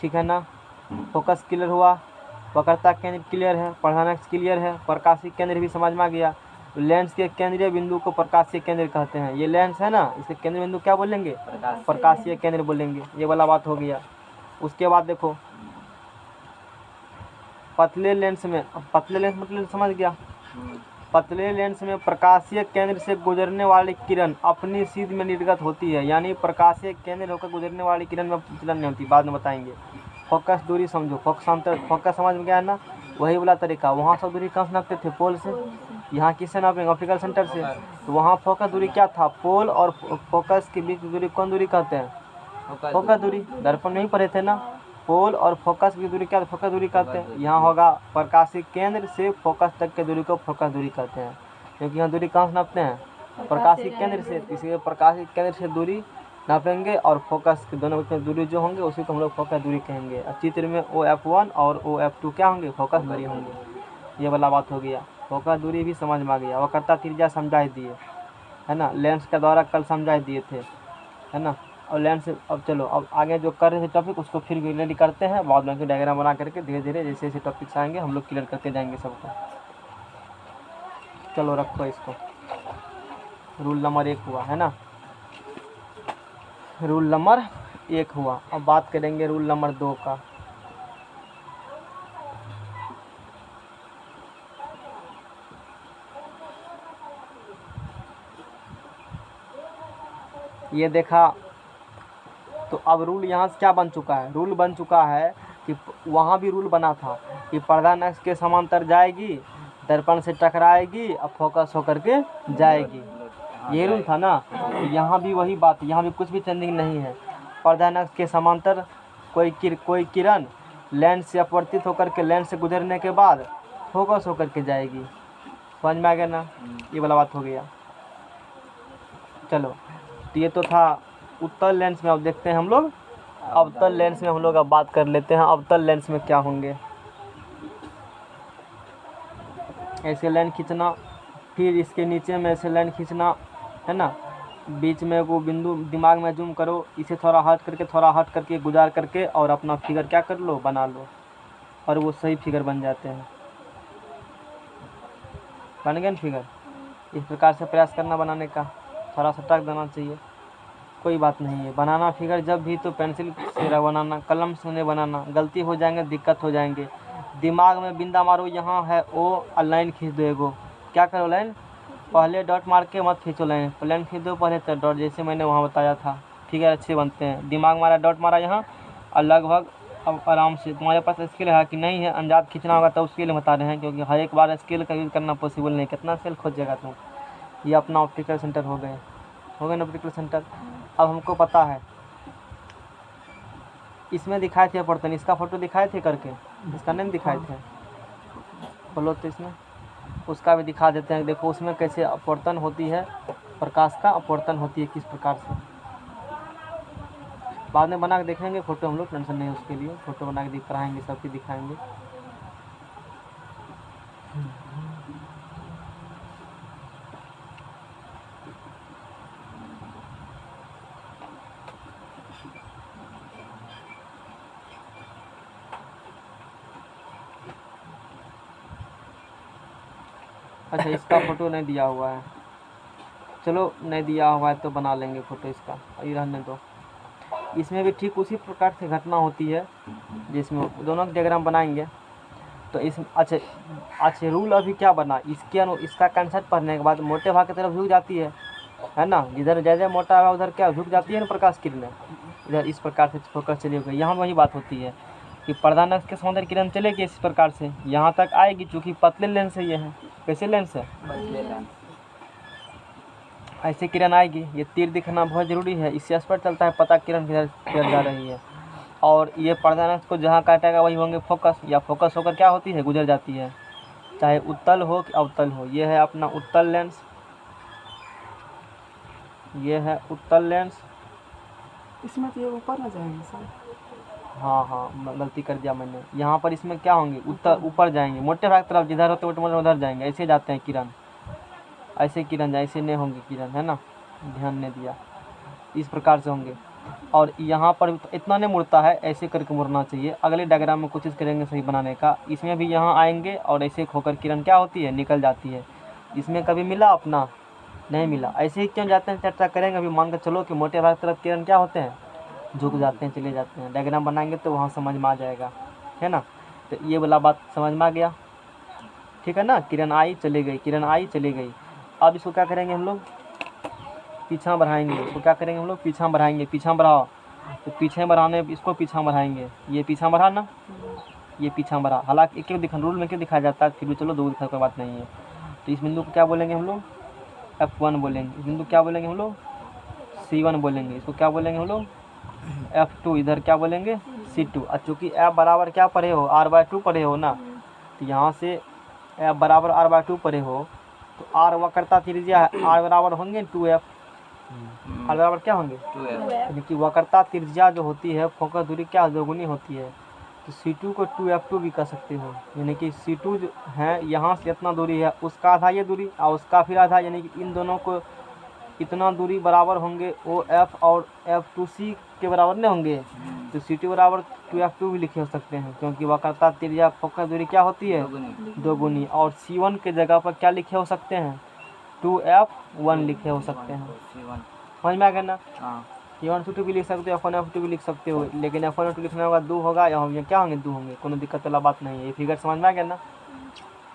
ठीक है ना। फोकस क्लियर हुआ, वक्रता केंद्र क्लियर है, प्रधान अक्ष क्लियर है, प्रकाशिक केंद्र भी समझ में आ गया। लेंस के केंद्रीय बिंदु को प्रकाशीय केंद्र कहते हैं। ये लेंस है ना, इसके केंद्रीय बिंदु क्या बोलेंगे, प्रकाशीय केंद्र बोलेंगे, ये वाला बात हो गया। उसके बाद देखो पतले लेंस में, पतले लेंस मतलब समझ गया, पतले लेंस में प्रकाशीय केंद्र से गुजरने वाली किरण अपनी सीध में निर्गत होती है, यानी प्रकाशीय केंद्र होकर गुजरने वाली किरण में विचलन नहीं होती, बाद में बताएंगे। फोकस दूरी समझो, फोकस अंतर, फोकस समझ में गया है ना, वही वाला तरीका। वहाँ सब दूरी कहाँ से नापते थे, पोल से, यहाँ किससे नापेंगे, ऑप्टिकल सेंटर से। तो वहाँ फोकस दूरी क्या था, पोल और फोकस के बीच दूरी कौन दूरी कहते हैं, फोकस दूरी। दर्पण में ही पढ़े थे ना, पोल और फोकस की दूरी क्या, फोकस दूरी कहते हैं। यहाँ होगा प्रकाशिक केंद्र से फोकस तक की दूरी को फोकस दूरी कहते हैं, क्योंकि यहाँ दूरी कहाँ से नापते हैं, प्रकाशिक केंद्र से, इसलिए प्रकाशिक केंद्र से दूरी नापेंगे और फोकस के दोनों बीच में दूरी जो होंगे उसी को हम लोग फोकस दूरी कहेंगे। और चित्र में OF1 और OF2 क्या होंगे, फोकस दूरी होंगे। ये वाला बात हो गया। फोकस दूरी भी समझ में आ गया। वक्रता त्रिज्या समझा ही दिए, है ना। लेंस का द्वारा कल समझा ही दिए थे, है ना। और लेंस, अब चलो अब आगे जो कर रहे थे टॉपिक उसको फिर क्लियर करते हैं, बाद में डायग्राम बना करके धीरे धीरे जैसे जैसे टॉपिक्स आएंगे हम लोग क्लियर करते जाएंगे सबको। चलो रखो इसको। रूल नंबर 1 हुआ, है ना। रूल नंबर 1 हुआ। अब बात करेंगे रूल नंबर 2 का। ये देखा तो अब रूल यहाँ से क्या बन चुका है, रूल बन चुका है कि वहाँ भी रूल बना था कि प्रधान अक्ष के समांतर जाएगी, दर्पण से टकराएगी, अब फोकस होकर के जाएगी। ये रूल था ना। तो यहाँ भी वही बात, यहाँ भी कुछ भी चेंजिंग नहीं है। प्रधान अक्ष के समांतर कोई किरण लेंस से अपवर्तित होकर के लेंस से गुजरने के बाद फोकस होकर के जाएगी। समझ में आ गया ना, ये वाला बात हो गया। चलो तो ये तो था उत्तल लेंस में। अब देखते हैं हम लोग अवतल लेंस में, हम लोग अब बात कर लेते हैं अवतल लेंस में क्या होंगे। ऐसे लाइन खींचना, फिर इसके नीचे में ऐसे लाइन खींचना, है ना। बीच में वो बिंदु दिमाग में जूम करो, इसे थोड़ा हट करके गुजार करके और अपना फिगर क्या कर लो, बना लो, और वो सही फिगर बन जाते हैं। बन गए ना फिगर। इस प्रकार से प्रयास करना बनाने का, थोड़ा सा टक देना चाहिए, कोई बात नहीं है। बनाना फिगर जब भी तो पेंसिल से बनाना, कलम से नहीं बनाना, गलती हो जाएंगे, दिक्कत हो जाएंगे। दिमाग में बिंदा मारो, यहाँ है ओ, और लाइन खींच दो एगो। क्या करो, लाइन पहले डॉट मार के मत खींचो, लाइन खींच दो पहले तो डॉट, जैसे मैंने वहाँ बताया था। फिगर अच्छे बनते हैं। दिमाग मारा, डॉट मारा यहाँ, और लगभग अब आराम से। तुम्हारे पास स्केल है कि नहीं है, अंदाज खींचना होगा तो उसके लिए बता रहे हैं, क्योंकि हर एक बार स्केल का यूज़ करना पॉसिबल नहीं। कितना स्केल खोजेगा तुम। ये अपना ऑप्टिकल सेंटर हो गए ना ऑप्टिकल सेंटर। अब हमको पता है इसमें दिखाए थे अपवर्तन, इसका फोटो दिखाए थे करके, इसका नहीं दिखाए थे, बोलो तो इसमें उसका भी दिखा देते हैं। देखो उसमें कैसे अपवर्तन होती है, प्रकाश का अपवर्तन होती है किस प्रकार से। बाद में बना के देखेंगे फोटो हम लोग, टेंशन नहीं उसके लिए, फोटो बना के दिखाएंगे, सबकी दिखाएंगे। अच्छा इसका फ़ोटो नहीं दिया हुआ है, चलो नहीं दिया हुआ है तो बना लेंगे फ़ोटो इसका, ये रहने दो। इसमें भी ठीक उसी प्रकार से घटना होती है जिसमें दोनों डायग्राम बनाएंगे। तो इस अच्छा रूल अभी क्या बना, इसका कंसेप्ट पढ़ने के बाद मोटे भाग की तरफ झुक जाती है ना। जिधर जैसे मोटा है उधर क्या झुक जाती है ना प्रकाश किरणें, इधर इस प्रकार से फोकस चली गई। यहाँ वही बात होती है कि प्रधान अक्ष के समांतर किरण चलेगी इस प्रकार से, यहाँ तक आएगी, चूँकि पतले लेंस है ये है। कैसे लेंस है, ऐसे किरण आएगी। ये तीर दिखना बहुत ज़रूरी है, इससे स्पष्ट चलता है पता किरण किधर जा रही है। और ये प्रधान अक्ष को जहाँ काटेगा वही होंगे फोकस, या फोकस होकर क्या होती है, गुजर जाती है, चाहे उत्तल हो कि अवतल हो। ये है अपना उत्तल लेंस, ये है उत्तल लेंस। इसमें तो ये ऊपर ना जाएंगे सर। हाँ गलती कर दिया मैंने। यहाँ पर इसमें क्या होंगे, ऊपर जाएंगे, मोटे भाग तरफ जिधर होते मोटे उधर जाएंगे। ऐसे जाते हैं किरण, ऐसे किरण जाए, ऐसे नहीं होंगे किरण, है ना, ध्यान नहीं दिया। इस प्रकार से होंगे। और यहाँ पर इतना नहीं मुड़ता है, ऐसे करके मुड़ना चाहिए। अगले डायग्राम में कोशिश करेंगे सही बनाने का। इसमें भी यहाँ आएंगे और ऐसे होकर किरण क्या होती है, निकल जाती है। इसमें कभी मिला अपना, नहीं मिला। ऐसे ही क्यों जाते हैं चर्चा करेंगे। अभी मान कर चलो कि मोटे भाग तरफ किरण क्या होते हैं, झुक जाते हैं, चले जाते हैं। डायग्राम बनाएंगे तो वहाँ समझ में आ जाएगा, है ना। तो ये वाला बात समझ में आ गया, ठीक है ना। किरण आई चली गई, किरण आई चली गई। अब इसको क्या करेंगे हम लोग, पीछा बढ़ाएंगे। इसको क्या करेंगे हम लोग, पीछा बढ़ाएंगे। पीछा बढ़ाओ, तो पीछे बढ़ाने इसको पीछा बढ़ाएंगे। ये पीछा बढ़ा ना, ये पीछा बढ़ा। हालांकि एक रूल में क्यों दिखाया जाता है, फिर भी चलो दो दिखा, कोई बात नहीं है। तो इस बिंदु को क्या बोलेंगे हम लोग, F1 बोलेंगे। इस बिंदु क्या बोलेंगे हम लोग, C1 बोलेंगे। इसको क्या बोलेंगे हम लोग, F2। इधर क्या बोलेंगे, C2। और चूँकि F बराबर क्या पढ़े हो, R/2 पढ़े हो ना, तो यहाँ से F बराबर R/2 पढ़े हो, तो आर वक्रता त्रिज्या है, आर बराबर होंगे 2f, आर बराबर क्या होंगे 2f। यानी कि वक्रता त्रिज्या जो होती है फोकस दूरी क्या दोगुनी होती है, तो C2 को 2f2 भी कह सकते हो। यानी कि C2 जो है यहाँ से इतना दूरी है, उसका आधा ये दूरी और उसका फिर आधा, यानी कि इन दोनों को इतना दूरी बराबर होंगे, OF और F2C के बराबर नहीं होंगे, तो C2 बराबर 2f2 भी लिखे हो सकते हैं, क्योंकि वक्रता त्रिज्या फोकस दूरी क्या होती है दोगुनी। और C1 के जगह पर क्या लिखे हो सकते हैं 2f1 लिखे हो सकते हैं। C1। समझ में आ गया ना। हाँ। C1 F2 भी लिख सकते हो, F1 F2 भी लिख सकते हो, लेकिन F1 F2 लिखने होगा 2 होगा, यहाँ क्या होंगे 2 होंगे, कोनो दिक्कत वाला बात नहीं है। ये फिगर समझ में आ गया ना।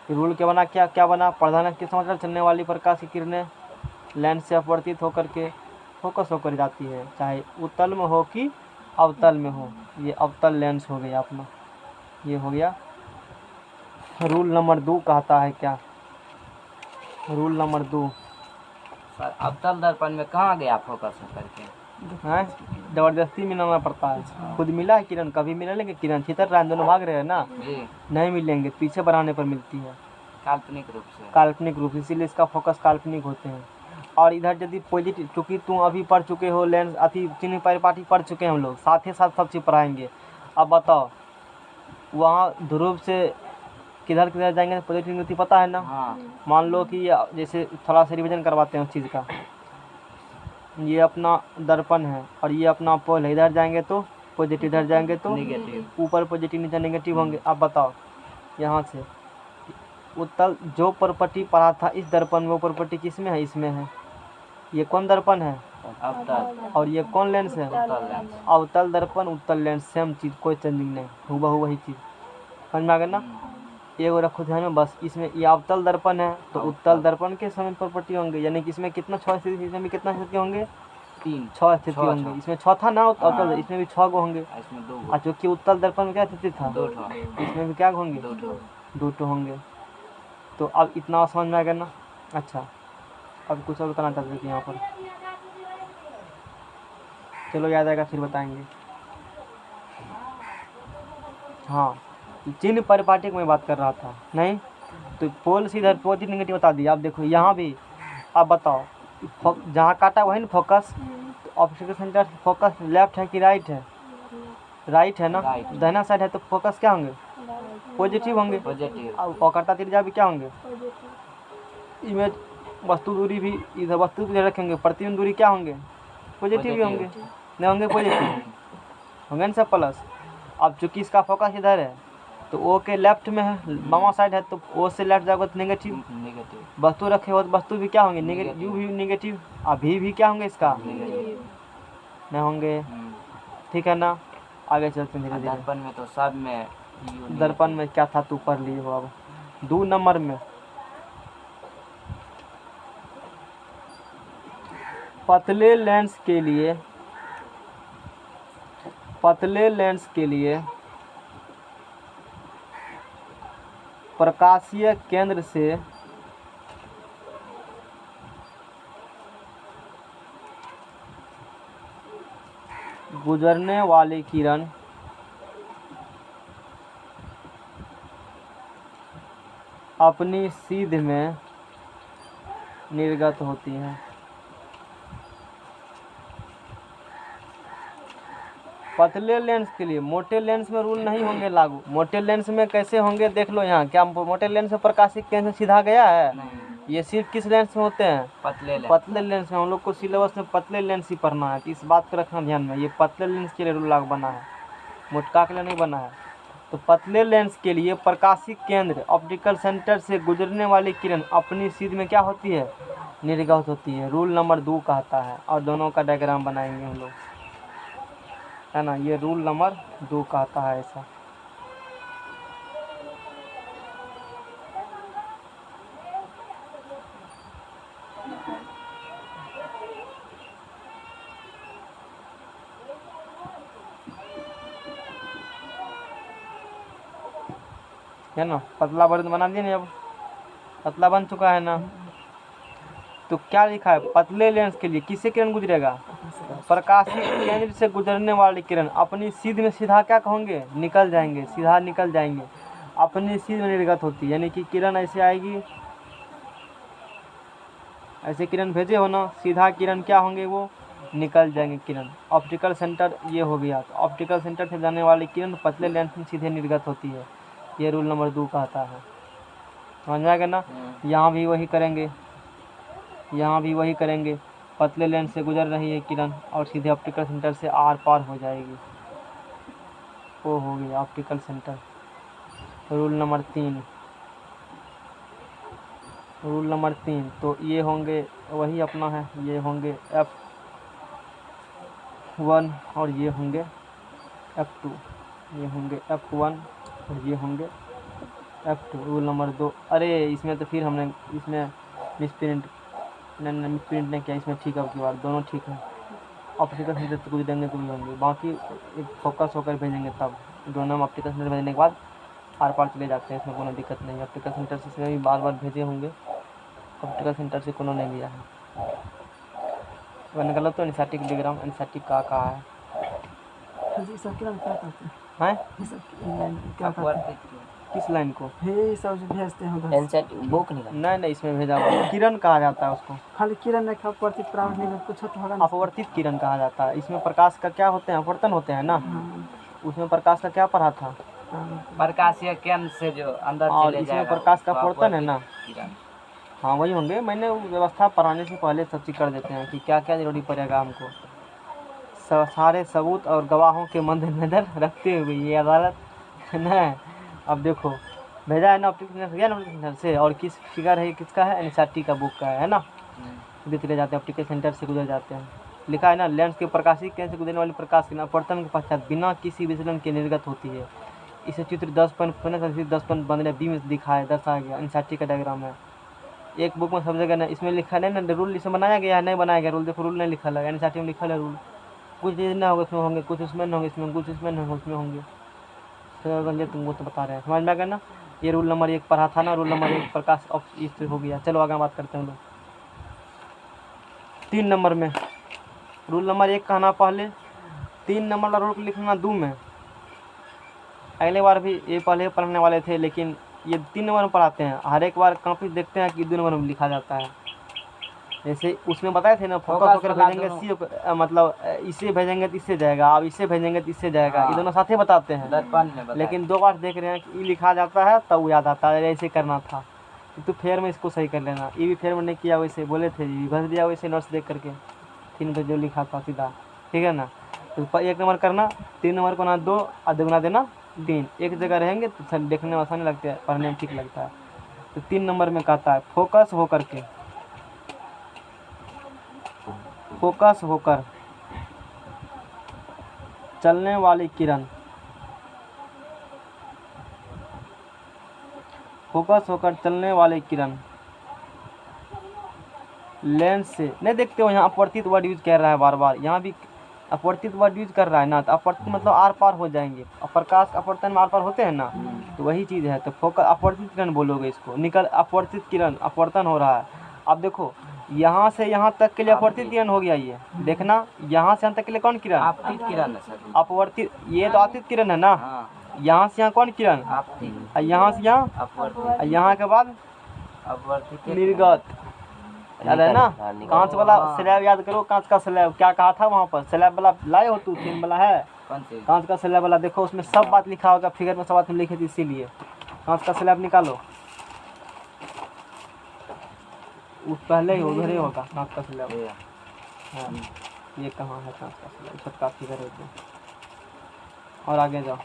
रूल क्या बना, क्या बना, प्रधानक के समांतर चलने वाली प्रकाश की किरणें लेंस से अपवर्तित होकर के फोकस होकर जाती है, चाहे उत्तल में हो कि अवतल में हो। ये अवतल लेंस हो गया अपना, ये हो गया। रूल नंबर 2 कहता है क्या, रूल नंबर 2 सर अवतल दर्पण में कहाँ गया फोकस होकर के? है, जबरदस्ती मिलाना पड़ता है। खुद मिला है किरण, कभी मिलेंगे किरण छितर रहा है, दोनों भाग रहे हैं ना, जी। नहीं मिलेंगे, पीछे बढ़ाने पर मिलती है काल्पनिक रूप से। काल्पनिक रूप, इसीलिए इसका फोकस काल्पनिक होते हैं। और इधर यदि पॉजिटिव, चूँकि तुम अभी पढ़ चुके हो लेंस अति चिन्ह परिपाटी पढ़ चुके हैं हम लोग, साथ ही साथ सब चीज़ पढ़ाएंगे। अब बताओ वहाँ ध्रुव से किधर किधर जाएंगे, पॉजिटिव न्यूट्रल पता है ना। हाँ। मान लो कि जैसे थोड़ा सा रिविजन करवाते हैं उस चीज़ का, ये अपना दर्पण है और ये अपना पोल है, इधर जाएंगे तो पॉजिटिव, इधर जाएंगे तो नेगेटिव। ऊपर पॉजिटिव नीचे नेगेटिव होंगे। अब बताओ यहाँ से उत्तल जो प्रॉपर्टी पढ़ा था इस दर्पण में, वो प्रॉपर्टी किस में है, इसमें है। ये कौन दर्पण है, अवतल। और ये कौन लेंस है, उत्तल लेंस। अवतल दर्पण उत्तल लेंस, सेम चीज़, कोई चेंजिंग नहीं, हुबहू वही चीज़। समझ में आ गया ना। एगो रखो ध्यान में बस, इसमें ये अवतल दर्पण है तो उत्तल दर्पण के समान प्रॉपर्टी होंगे, यानी कि इसमें कितना 6 स्थिति, इसमें भी कितना स्थिति होंगे 6 स्थिति होंगे। इसमें 6 था ना अवतल, इसमें भी 6 गो होंगे। इसमें 2 और चूँकि उत्तल दर्पण में क्या स्थिति था 2 इसमें भी क्या होंगे 2 होंगे। तो अब इतना समझ में आ गया ना। अच्छा अब कुछ और करना चाहते थे यहाँ पर, चलो याद आएगा फिर बताएंगे। हाँ चिन्ह परिपाटी की मैं बात कर रहा था, नहीं तो पोल से इधर पॉजिटिव नेगेटिव बता दिया। अब देखो यहाँ भी, अब बताओ जहाँ काटा वही ना फोकस, तो ऑब्जेक्ट सेंटर फोकस लेफ्ट है कि राइट है, राइट है ना। Right। दाहिना साइड है तो फोकस क्या होंगे पॉजिटिव होंगे। पॉजिटिव। अब वक्रता त्रिज्या भी क्या होंगे, इमेज वस्तु दूरी भी इधर वस्तु इधर रखेंगे, प्रतिबिंब दूरी क्या होंगे पॉजिटिव ही होंगे, नहीं होंगे पॉजिटिव होंगे ना सब प्लस। अब चूँकि इसका फोकस इधर है तो ओ के लेफ्ट में है, बामा साइड है तो ओ से लेफ्ट जाएगा तो नेगेटिव, वस्तु रखे हो तो वस्तु भी क्या होंगे नेगेटिव, यू भी नेगेटिव, अभी भी क्या होंगे इसका नहीं होंगे। ठीक है ना, आगे चलते हैं धीरे धीरे। दर्पण में तो सब में दर्पण में क्या था तू पढ़ लिए हो। अब 2 नंबर में पतले लेंस के लिए प्रकाशीय केंद्र से गुजरने वाली किरण अपनी सीध में निर्गत होती है। पतले लेंस के लिए, मोटे लेंस में रूल नहीं होंगे लागू। मोटे लेंस में कैसे होंगे देख लो यहाँ, क्या मोटे लेंस में प्रकाशिक केंद्र सीधा गया है, ये सिर्फ किस लेंस में होते हैं पतले लेंस में। हम लोग को सिलेबस में पतले लेंस ही पढ़ना है, तो इस बात को रखना ध्यान में, ये पतले लेंस के लिए रूल लागू बना है, मोटका के लिए नहीं बना है। तो पतले लेंस के लिए प्रकाशिक केंद्र ऑप्टिकल सेंटर से गुजरने वाली किरण अपनी सीध में क्या होती है निर्गत होती है। रूल नंबर 2 कहता है, और दोनों का डायग्राम बनाएंगे हम लोग, है ना। ये रूल नंबर 2 कहता है ऐसा। है ना, पतला बन बना दिए ना, अब पतला बन चुका है ना। तो क्या लिखा है पतले लेंस के लिए किससे किरण गुजरेगा प्रकाशिक केंद्र से गुजरने वाली किरण अपनी सीध में सीधा क्या कहोगे निकल जाएंगे, सीधा निकल जाएंगे, अपनी सीध में निर्गत होती है। यानी कि किरण ऐसे आएगी ऐसे किरण भेजे हो ना, सीधा किरण क्या होंगे, वो निकल जाएंगे किरण। ऑप्टिकल सेंटर ये हो गया, तो ऑप्टिकल सेंटर से जाने वाली किरण पतले लेंस में सीधे निर्गत होती है। ये रूल नंबर 2 कहता है, समझ में आ गया ना। यहाँ भी वही करेंगे, यहाँ भी वही करेंगे, पतले लेंस से गुजर रही है किरण और सीधे ऑप्टिकल सेंटर से आर पार हो जाएगी। वो हो गया optical centre. Rule number 3, rule number 3, तो ये होंगे वही अपना है, ये होंगे F1 और ये होंगे F2, ये होंगे F1 और ये होंगे F2। रूल नंबर 2, अरे इसमें तो फिर हमने इसमें मिसप्रिंट मिसप्रिंट नहीं किया, इसमें ठीक है, आपकी बात दोनों ठीक है। ऑप्टिकल सेंटर से कुछ देंगे तो भी होंगे, बाकी एक फोकस होकर भेजेंगे तब दोनों में ऑप्टिकल सेंटर भेजने के बाद आर पार चले जाते हैं, इसमें कोई दिक्कत नहीं है। ऑप्टिकल सेंटर से भी बार बार भेजे होंगे, ऑप्टिकल सेंटर से कोनो नहीं लिया है। वह निकालो तो एनएसआरटी का डिग्राम, एनएसआरटी कहाँ है। हाँ जी, सब किरण क्या करते हैं? हैं ये सब क्या करते हैं? अपवर्तित किरण। किस लाइन को? ये सब जो भेजते हैं उधर, एनसेट बुक निकाल। नहीं इसमें भेजा हुआ किरण कहा जाता है उसको, खाली किरण नहीं, अपवर्तित प्रावण नहीं, कुछ तो होगा ना। अपवर्तित किरण कहा जाता है। इसमें प्रकाश का क्या होते हैं, अपवर्तन होते हैं ना। हाँ, उसमें प्रकाश का क्या पढ़ा था, प्रकाशीय केंद्र से जो अंदर और चले इसमें जाएगा प्रकाश का वो अपवर्तन है ना। अपवर्तित किरण। हाँ वही होंगे, मैंने वो व्यवस्था पढ़ाने से पहले सब चीज़ कर देते हैं कि क्या क्या जरूरी पड़ेगा हमको। सारे सबूत और गवाहों के मद्देनजर रखते हुए ये अदालत न, अब देखो भेजा है ना ऑप्टिकल सेंटर गया ना ऑप्टिकल सेंटर से, और किस फिगर है, किसका है, एनएसआरटी का बुक का है ना। सीधे चले जाते हैं, ऑप्टिकल सेंटर से गुजर जाते हैं। लिखा है ना, लेंस के प्रकाशीय केंद्र से गुजरने वाली प्रकाश की अपवर्तन के पश्चात बिना किसी विचलन के निर्गत होती है। इसे चित्र 10.15 बी में दिखाया दर्शाया गया, एनएसआरटी का डायग्राम है। एक बुक में सब जगह ना, इसमें लिखा नहीं ना, रूल इसमें बनाया गया है, नहीं बनाया गया रूल, देखो रूल नहीं लिखा है, एनएसआरटी में लिखा है रूल। कुछ चीज़ ना होगा इसमें होंगे, कुछ उसमें ना होंगे, इसमें कुछ इसमें ना होंगे, उसमें होंगे। तो तुमको तो बता रहे हैं, समझ में आ गया ना। ये रूल नंबर 1 पढ़ा था ना, रूल नंबर 1 प्रकाश ऑफ इस हो गया। चलो आगे बात करते हैं लोग 3 नंबर में। रूल नंबर 1 कहना पहले, 3 नंबर का रूल लिखना 2 में। अगले बार भी ये पहले पढ़ने वाले थे, लेकिन ये 3 नंबर में पढ़ाते हैं। हर एक बार कॉपी देखते हैं कि 2 नंबर में लिखा जाता है। जैसे उसमें बताए थे ना, फोकस होकर भेजेंगे मतलब इसे भेजेंगे तो इससे जाएगा, अब इसे भेजेंगे तो इससे जाएगा। ये दोनों साथ ही बताते हैं, दर्पण में बताया। लेकिन 2 बार देख रहे हैं कि ई लिखा जाता है तब वो याद आता है, ऐसे करना था। तो फेयर में इसको सही कर लेना। ये भी फेयर में नहीं किया, वैसे बोले थे जी, भर दिया वैसे नोट्स देख करके 3 पे जो लिखा था सीधा, ठीक है ना। तो 1 नंबर करना, 3 नंबर को ना 2 और दुगुना देना 3। एक जगह रहेंगे तो देखने में आसानी लगती है, पढ़ने में ठीक लगता है। तो 3 नंबर में कहता है फोकस होकर के, फोकस होकर चलने वाली किरण, फोकस होकर चलने वाली किरण लेंस से, नहीं देखते हो यहाँ अपवर्तित वर्ड यूज कर रहा है बार बार, यहाँ भी अपवर्तित वर्ड यूज कर रहा है ना। तो अपवर्तित मतलब आर पार हो जाएंगे, और प्रकाश अपवर्तन में आर पार होते हैं ना, तो वही चीज़ है। तो फोकस अपवर्तित किरण बोलोगे इसको, निकल अपवर्तित किरण, अपवर्तन हो रहा है। अब देखो यहाँ से यहाँ तक के लिए अपवर्तित किरण हो गया, ये देखना, यहाँ से यहाँ तक के लिए कौन किरण, आपतित किरण है सर। अपवर्तित, ये तो आपतित किरण है ना। हाँ, यहाँ से यहाँ कौन किरण, आपतित, और यहाँ से यहाँ, अपवर्तित, और यहाँ के बाद अपवर्तित निर्गत। याद है ना, कांच वाला स्लैब याद करो, कांच का स्लैब क्या कहा था वहाँ पर, स्लैब वाला लाए हो तू, 3 वाला है कौन सी? कांच का स्लैब वाला, देखो उसमें सब बात लिखा होगा, फिगर में सब बात लिखी थी, इसीलिए कांच का स्लैब निकालो। उस पहले ही उधर ही होगा कांच का स्लैब। ये, हाँ, ये कहाँ है कांच का स्लैब, सबका फिगर है जो। और आगे जाओ,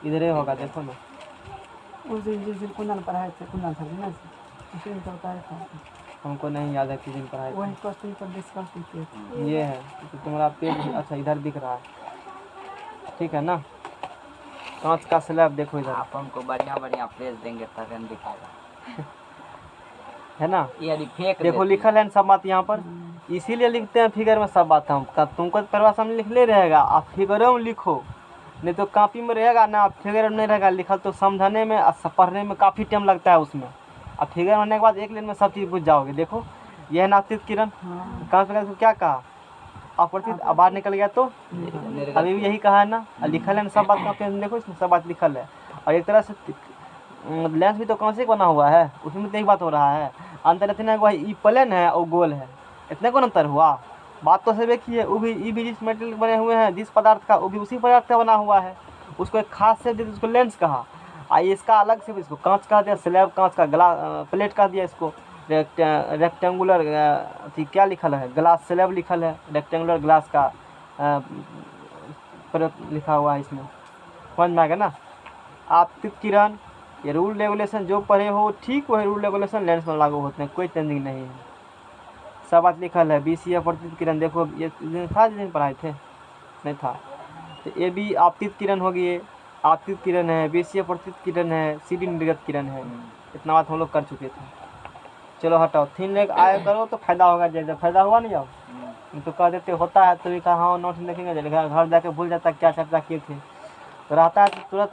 इधर ही होगा, देखो ना। उस दिन जिस दिन कुंदन पढ़ाए थे, कुंदन सर ना, उसी दिन तो बताया था। हमको नहीं याद है किस दिन पढ़ाई वही क्वेश्चन पर डिस्कस किए थे। थी। ये है तो तुम्हारा पेज, अच्छा इधर दिख रहा है, ठीक है ना। कांच का स्लैब देखो इधर, आप हमको बढ़िया बढ़िया प्लेस देंगे तब हम दिखाएगा, है ना। यदि फेक देखो लिखल है ना सब बात यहाँ पर, इसीलिए लिखते हैं फिगर में सब बात। हम तुमको तो परिभाषा में लिख ले रहेगा, आप फिगरों में लिखो, नहीं तो कॉपी में रहेगा ना, फिगर में नहीं रहेगा लिखल, तो समझने में और पढ़ने में काफ़ी टाइम लगता है उसमें। अब फिगर होने के बाद एक लाइन में सब चीज़ बुझ जाओगे। देखो यह है नास्तिक किरण, कहाँ पे क्या कहा, अपवर्तित, अब बाहर निकल गया तो अभी भी यही कहा है ना, और लिखल है ना सब बात, कॉपी में देखो इसमें सब बात लिखल है। और एक तरह से लेंस भी तो कांच से बना हुआ है, उसमें तो एक बात हो रहा है, अंतर इतना है कि भाई ई प्लेन है और गोल है, इतने कौन अंतर हुआ। बात तो सब एक ही है, वो भी ई भी जिस मेटेरियल बने हुए हैं, जिस पदार्थ का, वो भी उसी पदार्थ का बना हुआ है। उसको एक खास से दे उसको लेंस कहा, इसका अलग से इसको कांच कहा दिया, स्लैब कांच का, प्लेट कहा दिया इसको, रेक्टेंगुलर अथी क्या लिखल है, ग्लास स्लैब लिखल है, रेक्टेंगुलर ग्लास का लिखा हुआ है इसमें, समझ में आ गया ना। आपतित किरण, ये रूल रेगुलेशन जो पढ़े हो ठीक वही रूल रेगुलेशन लेंस में लागू होते हैं, कोई चेंजिंग नहीं है, सब बात लिखल है। BC अपवर्तित किरण देखो, ये था जिस दिन पढ़ाए थे, नहीं था। तो ये भी आपतित किरण होगी, ये आपतित किरण है, BC अपवर्तित किरण है, CD निर्गत किरण है, इतना बात हम लोग कर चुके थे। चलो हटाओ, थीन लेग आया करो तो फायदा होगा, जैसे फायदा हुआ नहीं जाओ, तो कह देते होता है तो भी कहा हाँ नोट लिखेंगे, घर जाके भूल जाता क्या चर्चा किए थे, तो रहता है तो तुरंत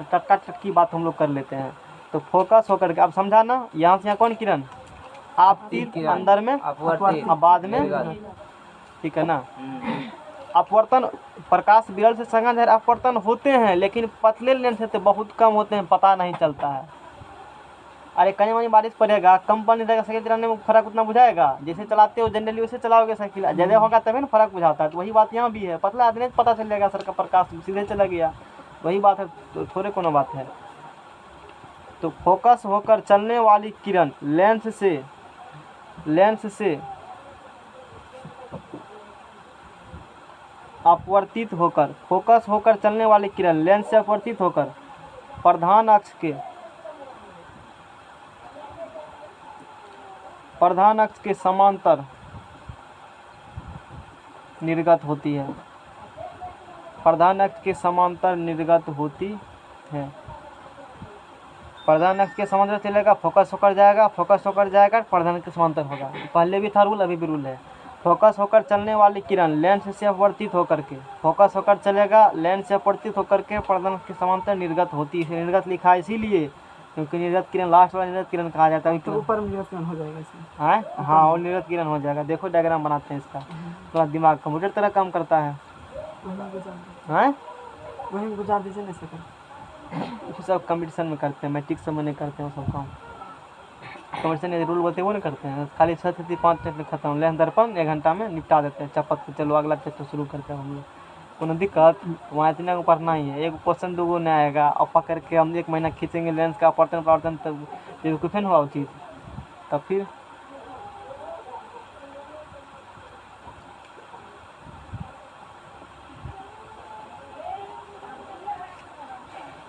टटका टटकी बात हम लोग कर लेते हैं। तो फोकस होकर के अब समझा ना, यहाँ से यहाँ कौन किरण, आपतित अंदर में, अपवर्तित अब बाद में, ठीक है ना। अपवर्तन प्रकाश विरल से संगत है, अपवर्तन होते हैं लेकिन पतले लेंस से तो बहुत कम होते हैं, पता नहीं चलता है। अरे कहीं वहीं बारिश पड़ेगा, कम पानी रहेगा, साइकिल चलाने में फर्क उतना बुझाएगा, जैसे चलाते हो जनरली वैसे चलाओगे साइकिल, ज़्यादा होगा तभी ना फर्क बुझाता है। तो वही बात यहाँ भी है, पतला आदमी पता चल जाएगा सर का प्रकाश सीधे चला गया, वही बात है, तो थोड़े कोनो बात है। तो फोकस होकर चलने वाली किरण लेंस से अपवर्तित होकर, फोकस होकर चलने वाली किरण लेंस से अपवर्तित होकर प्रधान अक्ष के समांतर निर्गत होती है, प्रधान अक्ष के समांतर निर्गत होती है। प्रधान अक्ष के समांतर चलेगा, फोकस होकर जाएगा, फोकस होकर जाएगा, प्रधान के समांतर होगा, पहले भी था रूल, अभी भी रूल है। फोकस होकर चलने वाली किरण लेंस से अपवर्तित होकर के, फोकस होकर चलेगा, लेंस से अपवर्तित होकर के प्रधान के समांतर निर्गत होती है। निर्गत लिखा है इसीलिए क्योंकि निर्गत किरण लास्ट वाला निर्गत किरण कहा जाता है। तो ऊपर में निर्गत किरण हो जाएगा इसमें, हाँ और निर्गत किरण हो जाएगा। देखो डायग्राम बनाते हैं इसका, थोड़ा दिमाग कंप्यूटर तरह काम करता है। वही गुजार दीजिए ना सर, वो सब कंपटीशन में करते हैं, मैट्रिक सब में नहीं करते हैं वो सब काम। कंपटीशन ये रूल बोलते हैं वो नहीं करते हैं, खाली 6 से 5 मिनट में खत्म, लेंस दर्पण 1 घंटा में निपटा देते हैं, चपत से चलो अगला चैप्टर शुरू करते हैं हम लोग। कोनो दिक्कत वहाँ इतना को पढ़ना ही है, एक क्वेश्चन 2 नहीं आएगा, अब पकड़ के हम 1 महीना खींचेंगे लेंस का अपवर्तन तब ये कुछ नहीं हुआ वो चीज़, तब फिर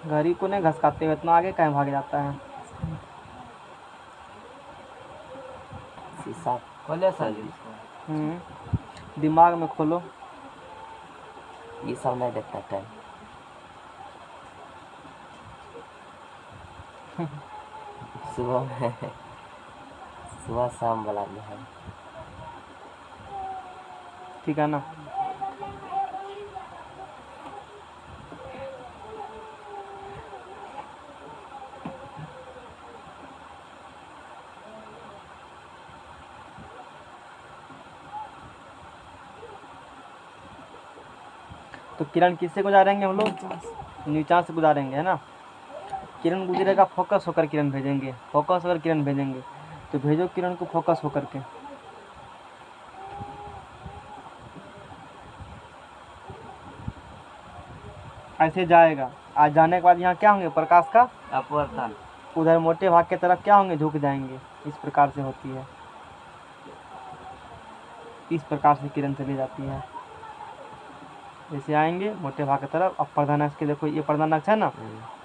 घड़ी को नहीं घसकाते हुए इतना आगे कहीं भाग जाता है। शीशा खोले सर जी इसको, दिमाग में खोलो, ये सब नहीं देखता टाइम। सुबह शाम वाला में है, ठीक है ना। तो किरण किससे गुजारेंगे हम लोग, नीचा से गुजारेंगे, है ना। किरण गुजरेगा, फोकस होकर किरण भेजेंगे, फोकस होकर किरण भेजेंगे, तो भेजो किरण को फोकस होकर के। ऐसे जाएगा, आज जाने के बाद यहाँ क्या होंगे, प्रकाश का अपवर्तन, उधर मोटे भाग के तरफ क्या होंगे, झुक जाएंगे। इस प्रकार से होती है, इस प्रकार से किरण चली जाती है। जैसे आएंगे मोटे भाग की तरफ, अब प्रधान अक्ष के देखो, ये प्रधान अक्ष है ना,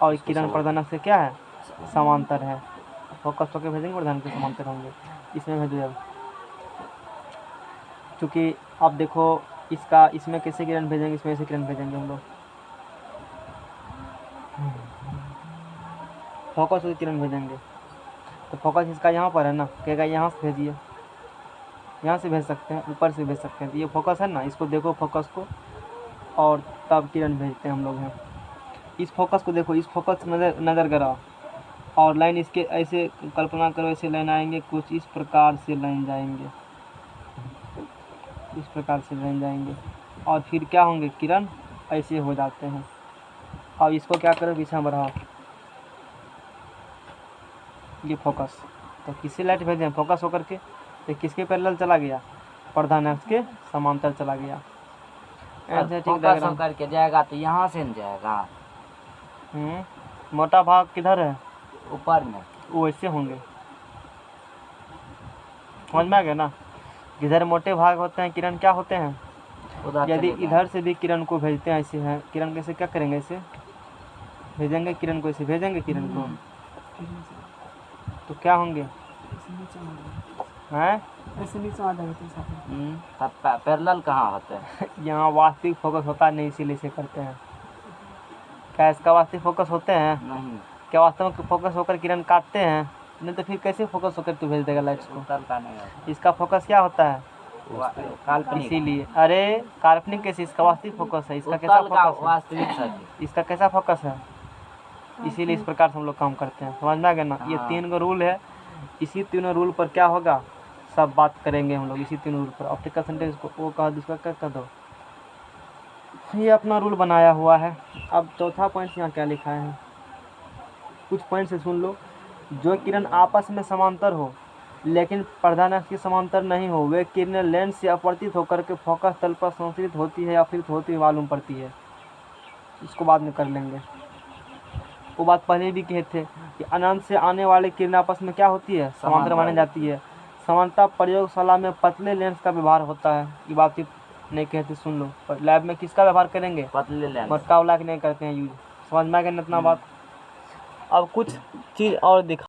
और किरण प्रधान अक्ष से क्या है, समांतर है, फोकस होकर भेजेंगे, प्रधान के समांतर होंगे। इसमें भेजो अब, चूँकि अब देखो इसका, इसमें कैसे किरण भेजेंगे, इसमें ऐसे किरण भेजेंगे हम लोग, फोकस होकर किरण भेजेंगे। तो फोकस इसका यहाँ पर है ना, कहेगा यहाँ से भेजिए, यहाँ से भेज सकते हैं, ऊपर से भेज सकते हैं। तो ये फोकस है ना, इसको देखो फोकस को, और तब किरण भेजते हैं हम लोग हैं। इस फोकस को देखो, इस फोकस नज़र कराओ, और लाइन इसके ऐसे कल्पना करो, ऐसे लाइन आएंगे, कुछ इस प्रकार से लाइन जाएंगे, इस प्रकार से लाइन जाएंगे, और फिर क्या होंगे, किरण ऐसे हो जाते हैं। अब इसको क्या करो, पीछे बढ़ाओ, ये फोकस, तो किसी लाइट भेजें फोकस होकर के, तो किसके पैरेलल चला गया, प्रधान अक्ष के समांतर चला गया। Energetic focus diagram. होकर के जाएगा तो यहाँ से न जाएगा, मोटा भाग किधर है, ऊपर में। वो वैसे होंगे, समझ में आ गया ना। जिधर मोटे भाग होते हैं किरण क्या होते हैं, उधर यदि चले इधर से भी किरण को भेजते हैं, ऐसे हैं किरण कैसे क्या करेंगे, ऐसे भेजेंगे किरण को, ऐसे भेजेंगे किरण को, तो क्या होंगे ऐसे नीचे आ जाएगा, हैं ऐसे नीचे आ जाएगा तो ऐसा फिर। तब पैरेलल कहाँ होते हैं? यहाँ वास्तविक फोकस होता नहीं, इसीलिए इसे करते हैं। क्या इसका वास्तविक फोकस होते हैं, नहीं, क्या वास्तव में फोकस होकर किरण काटते हैं, नहीं तो फिर कैसे फोकस होकर तू भेज देगा लाइट्स को। उत्तल का नहीं होता, इसका फोकस क्या होता है, काल्पनिक। इसीलिए अरे काल्पनिक कैसे, इसका वास्तविक फोकस है, इसका कैसा उत्तल का फोकस है, वास्तविक सच। इसका कैसा फोकस है, इसीलिए इस प्रकार से हम लोग काम करते हैं, समझ में आ गया ना। ये हाँ। 3 रूल है, इसी तीनों रूल पर क्या होगा, सब बात करेंगे हम लोग इसी 3 रूल पर। ऑप्टिकल सेंटर को वो कहा, दूसरा क्या कर दो, ये अपना रूल बनाया हुआ है। अब चौथा पॉइंट यहाँ क्या लिखा है, कुछ पॉइंट से सुन लो। जो किरण आपस में समांतर हो लेकिन प्रधान अक्ष के समांतर नहीं हो, वे किरणें लेंस से अपवर्तित होकर के फोकस तल पर संश्रित होती है या अपसृत होती हुई मालूम पड़ती है। इसको बाद में कर लेंगे, वो बात पहले भी कहे थे कि अनंत से आने वाली किरण आपस में क्या होती है, समांतर मानी जाती है। समानता प्रयोगशाला में पतले लेंस का व्यवहार होता है, ये बात नहीं कहते, सुन लो। पर लैब में किसका व्यवहार करेंगे, पतले लेंस। मोटा वाला नहीं करते हैं यूज, समझ में आ गया ना इतना बात। अब कुछ चीज़ और दिखा